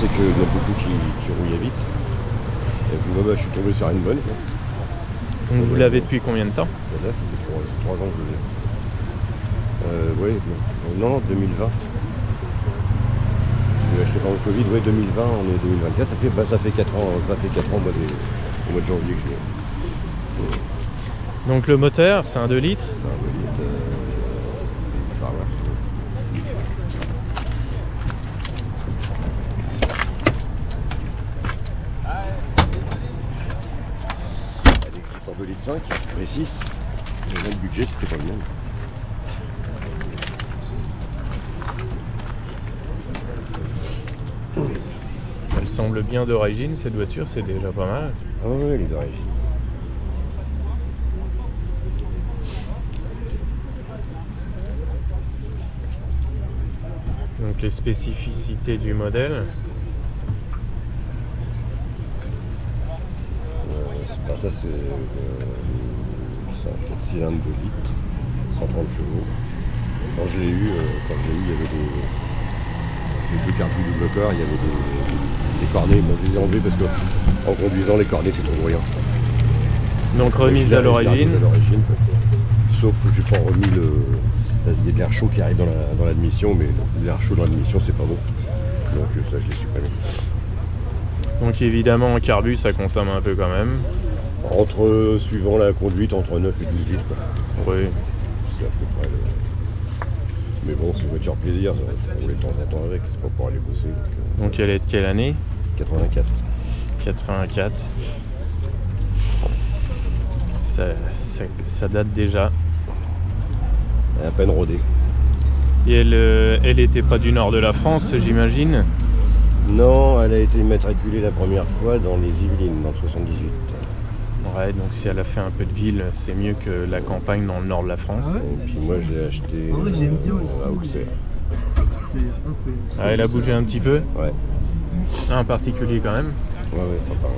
c'est qu'il y a beaucoup qui rouillaient vite. Et puis moi, je suis tombé sur une bonne. Quoi. Donc vous l'avez depuis combien de temps? Celle-là, ça fait 3 ans que je l'ai. Oui, non, 2020. Je l'ai acheté pendant le Covid, oui, 2020, on est 2024, ça fait 4 ans, au mois de janvier que je l'ai. Donc le moteur, c'est un 2 litres? C'est un 2 litres, ça va. Elle existe en 2 litres 5, précis. Mais là, le budget, c'était pas le même. Elle semble bien d'origine, cette voiture, c'est déjà pas mal. Ah oui, elle est d'origine. Donc les spécificités du modèle. Ça c'est un 4 cylindres de litres, 130 chevaux. Quand je l'ai eu, il y avait deux cartouches double corps, il y avait des cornets. Moi je les ai enlevés parce que en conduisant les cornets c'est trop bruyant. Donc remise à l'origine. Sauf que j'ai pas remis le. Il y a de l'air chaud qui arrive dans l'admission, mais l'air chaud dans l'admission c'est pas bon. Donc ça je l'ai supprimé. Donc évidemment en carbu ça consomme un peu quand même. Suivant la conduite, entre 9 et 12 litres. Quoi. Oui. C'est à peu près le... Mais bon, c'est une voiture plaisir, ça va être rouler de temps en temps avec, c'est pas pour aller bosser. Donc elle est de quelle année? 84. 84. Ça date déjà. Elle est à peine rodée. Et elle était pas du nord de la France, j'imagine? Non, elle a été immatriculée la première fois dans les Yvelines, dans le 78. Ouais, donc si elle a fait un peu de ville, c'est mieux que la campagne dans le nord de la France. Et puis moi, je l'ai acheté à Auxerre. Ah, elle a bougé un petit peu? Ouais. Un particulier quand même? Ouais, enfin, pas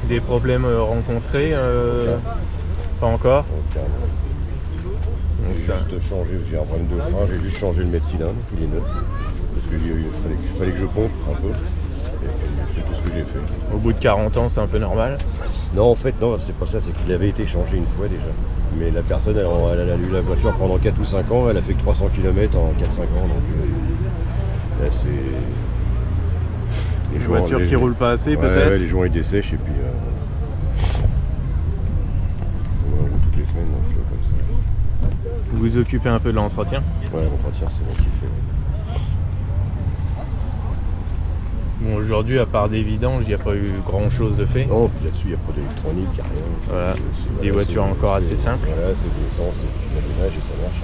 Des problèmes rencontrés? Pas encore? J'ai juste changé, j'ai un problème de frein, j'ai juste changé le mètre cylindre, il est neuf. Parce qu'il fallait que je pompe un peu. Et c'est tout ce que j'ai fait. Au bout de 40 ans, c'est un peu normal? Non, en fait, non, c'est pas ça, c'est qu'il avait été changé une fois déjà. Mais la personne, elle a eu la voiture pendant 4 ou 5 ans, elle a fait que 300 km en 4-5 ans. Donc là, c'est. Une voiture qui roule pas assez, peut-être? Ouais, les joints ils dessèchent et puis. On roule toutes les semaines, donc comme ça. Vous vous occupez un peu de l'entretien? Ouais, l'entretien, c'est moi qui fais. Bon, aujourd'hui, à part des vidanges, il n'y a pas eu grand chose de fait. Non, puis là-dessus, il n'y a pas d'électronique, il n'y a rien. Voilà, des voitures encore assez simples. Voilà, c'est de l'essence et puis de l'allumage et ça marche.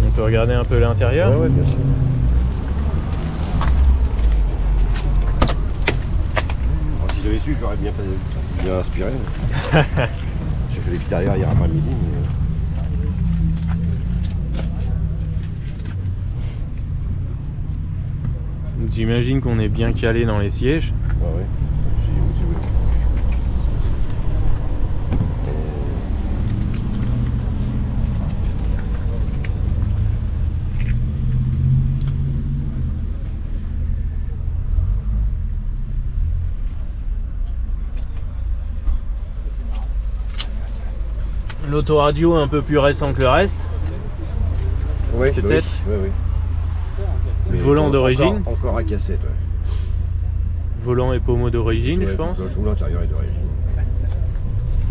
On peut regarder un peu l'intérieur? Ouais, bien sûr. Alors, si j'avais su, je l'aurais bien inspiré. J'ai fait l'extérieur hier après-midi. Mais... J'imagine qu'on est bien calé dans les sièges. Ah ouais. L'autoradio un peu plus récent que le reste. Oui, peut-être. Oui. Volant d'origine. Encore à cassette, ouais. Volant et pommeau d'origine, je pense. Tout l'intérieur est d'origine.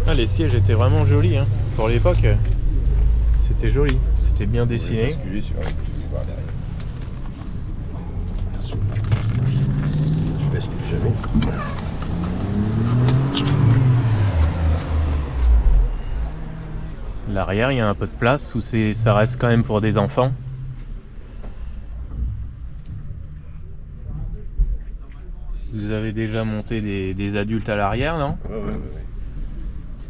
Ah, les sièges étaient vraiment jolis, hein. Pour l'époque, c'était joli. C'était bien dessiné. Je laisse plus jamais. L'arrière, il y a un peu de place où ça reste quand même pour des enfants. Vous avez déjà monté des adultes à l'arrière, non? Ouais.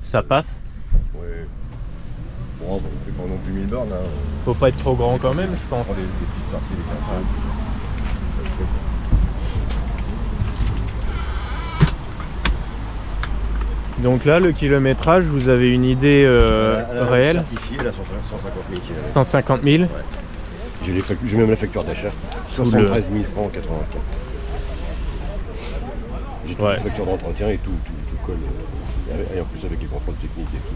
Ça passe? Ouais. Bon, on fait pas non plus 1000 bornes. Hein. Faut pas être trop grand quand même, je pense. Des petites sorties, des campagnes. Donc là, le kilométrage, vous avez une idée réelle? Certifiée, elle a 150 000 km. 150 000. Ouais. J'ai même la facture d'achat. 73 000 francs 84. J'ai toute la facture d'entretien et tout colle. Et en plus avec les contrôles techniques et tout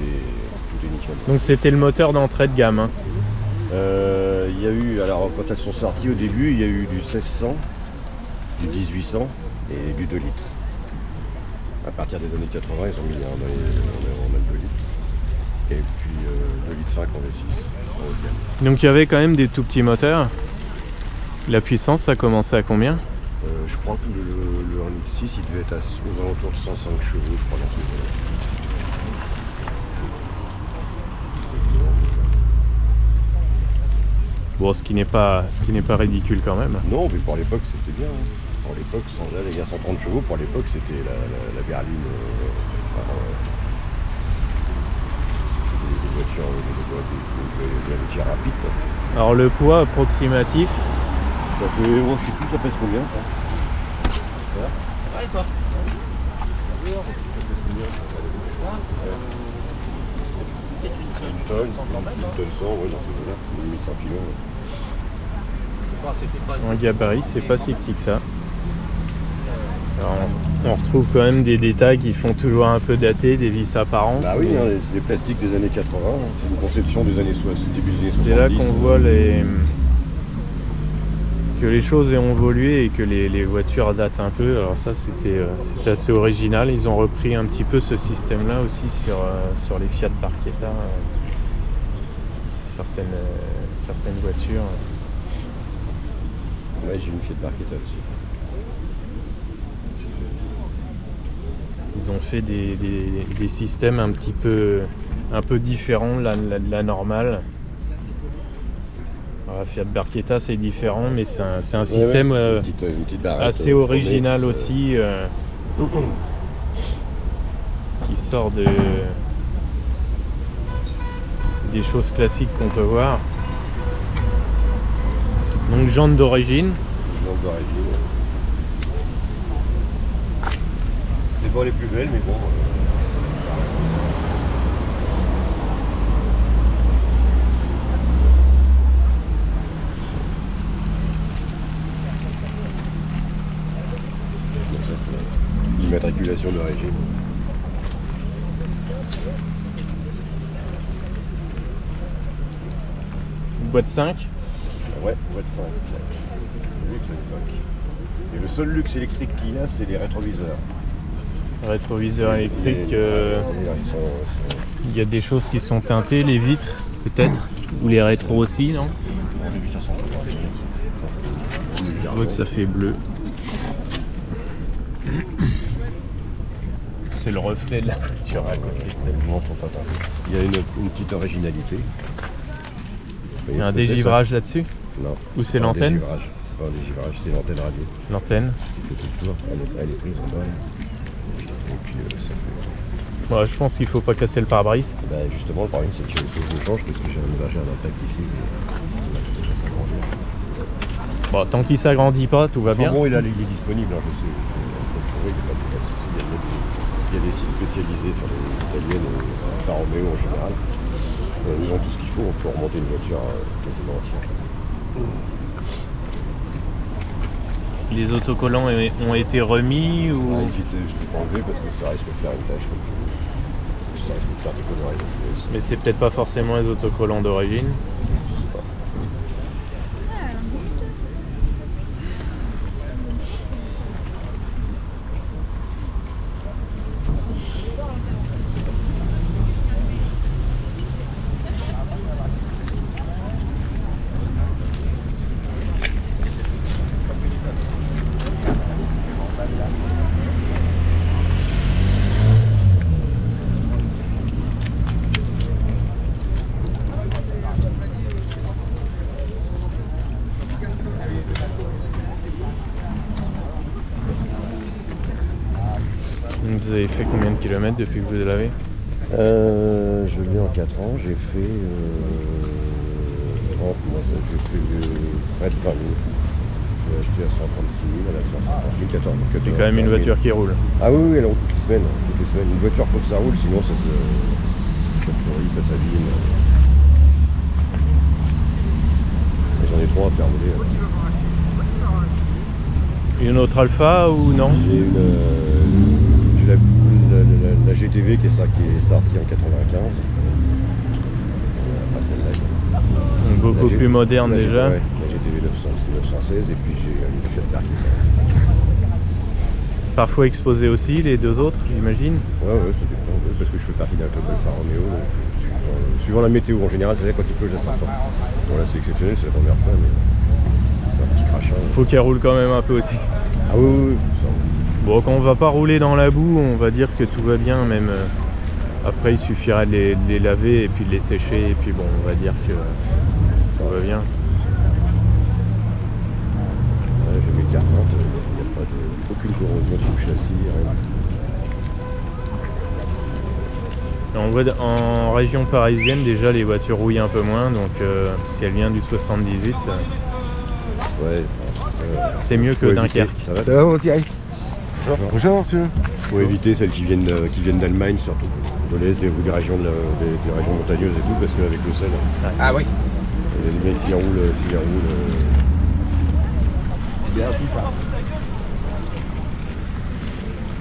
est nickel. Donc c'était le moteur d'entrée de gamme. Hein. Il y a eu, alors quand elles sont sorties au début, il y a eu du 1600, du 1800 et du 2 litres. À partir des années 80, ils ont mis en même 2 litres. Et puis 2 litres 5 en V6. Donc il y avait quand même des tout petits moteurs. La puissance, ça commençait à combien? Je crois que le 1.6 il devait être aux alentours de 105 chevaux, je crois, dans ce moment. Bon, ce qui n'est pas ridicule quand même. Non, mais pour l'époque c'était bien. Hein. Pour l'époque, il y a 130 chevaux, pour l'époque c'était la berline. Des voitures, des voitures rapides. Quoi. Alors le poids approximatif? Ça fait, je sais plus, ça pèse combien ça? Ouais, et toi? Une tonne 100, ouais, dans ce jeu-là, 1100 kg. En gabarit, c'est pas si petit que ça. Alors, on retrouve quand même des détails qui font toujours un peu dater, des vis apparentes. Bah oui, hein, c'est des plastiques des années 80, c'est une conception des années 60, début des années 70. C'est là qu'on voit que les choses ont évolué et que les voitures datent un peu. Alors ça c'était assez original. Ils ont repris un petit peu ce système là aussi sur les Fiat Barchetta, certaines voitures. Ouais, j'ai une Fiat Barchetta aussi. Ils ont fait des systèmes un peu différents de la normale. Alors, la Fiat Barchetta c'est différent, mais c'est un système une petite barrette, assez original aussi, qui sort des choses classiques qu'on peut voir. Donc jantes d'origine. C'est pas les plus belles, mais bon. L'immatriculation d'origine. Boîte 5. Ouais, boîte 5. Luxe à l'époque. Et le seul luxe électrique qu'il y a, c'est les rétroviseurs. Rétroviseur électrique. Il y a des choses qui sont teintées, les vitres peut-être, ou les rétros aussi, non? Je vois que ça fait bleu. C'est le reflet de la voiture à côté. Il y a une petite originalité. Il y a un dégivrage là-dessus? Non. Ou c'est l'antenne? C'est pas un dégivrage, c'est l'antenne radio. L'antenne? Qui fait tout le tour. Elle est prise en bas. Et puis ça fait. Ouais, je pense qu'il faut pas casser le pare-brise. Bah, justement, le pare-brise, c'est qu'il faut que je le change parce que j'ai un impact ici. Il va s'agrandir. Bon, tant qu'il s'agrandit pas, tout va bien. Bon, il est disponible, hein, je sais. On peut le trouver, il n'y a pas de souci. Il y a des sites spécialisés sur les italiennes, Alfa Romeo en général. Ils ont tout ce qu'il faut, on peut remonter une voiture quasiment entière. Les autocollants ont été remis ou... Je ne l'ai pas enlevé parce que ça risque de faire une tâche. Ça risque de faire des conneries. Mais c'est peut-être pas forcément les autocollants d'origine. Je sais pas. Vous avez fait combien de kilomètres depuis que vous l'avez? Je l'ai en 4 ans, j'ai fait 30 mois, j'ai fait près de 20 000. Je l'ai acheté à 136 000, elle a 150 000, 14 000. C'est quand même une voiture qui roule. Ah oui, elle roule toutes les semaines. Toutes les semaines. Une voiture, faut que ça roule, sinon ça pourrit, ça s'abîme. J'en ai 3 à faire rouler. Une autre Alpha ou non? J'ai la GTV qui est sortie en 95. Pas celle-là. Donc beaucoup plus moderne déjà. Ouais, la GTV 916 et puis j'ai une Fiat Parking. Parfois exposé aussi les deux autres, j'imagine. Ouais, ça dépend. Parce que je fais partie d'un club Alfa Romeo. Suivant la météo en général, c'est-à-dire quand il pleut, je la sors pas. Bon là c'est exceptionnel, c'est la première fois, mais c'est un petit crachat. Faut qu'elle roule quand même un peu aussi. Ah oui, ça. Bon, quand on va pas rouler dans la boue, on va dire que tout va bien, même après il suffirait de les laver et puis de les sécher, et puis bon, on va dire que tout va bien. Ouais, j'ai mes cartes, il n'y a pas aucune corrosion sur le châssis, rien. On voit en région parisienne déjà les voitures rouillent un peu moins, donc si elle vient du 78, Ouais, c'est mieux que Dunkerque. Ça va mon Thierry? Bonjour monsieur. Faut éviter celles qui viennent d'Allemagne surtout, de l'Est, des régions montagneuses et tout, parce qu'avec le sel, Ah oui. les mecs s'ils roulent, Bien tout ça.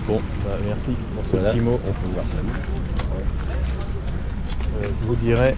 Bon, bah, merci pour ce Voilà, petit mot. on peut voir ça. Je vous dirai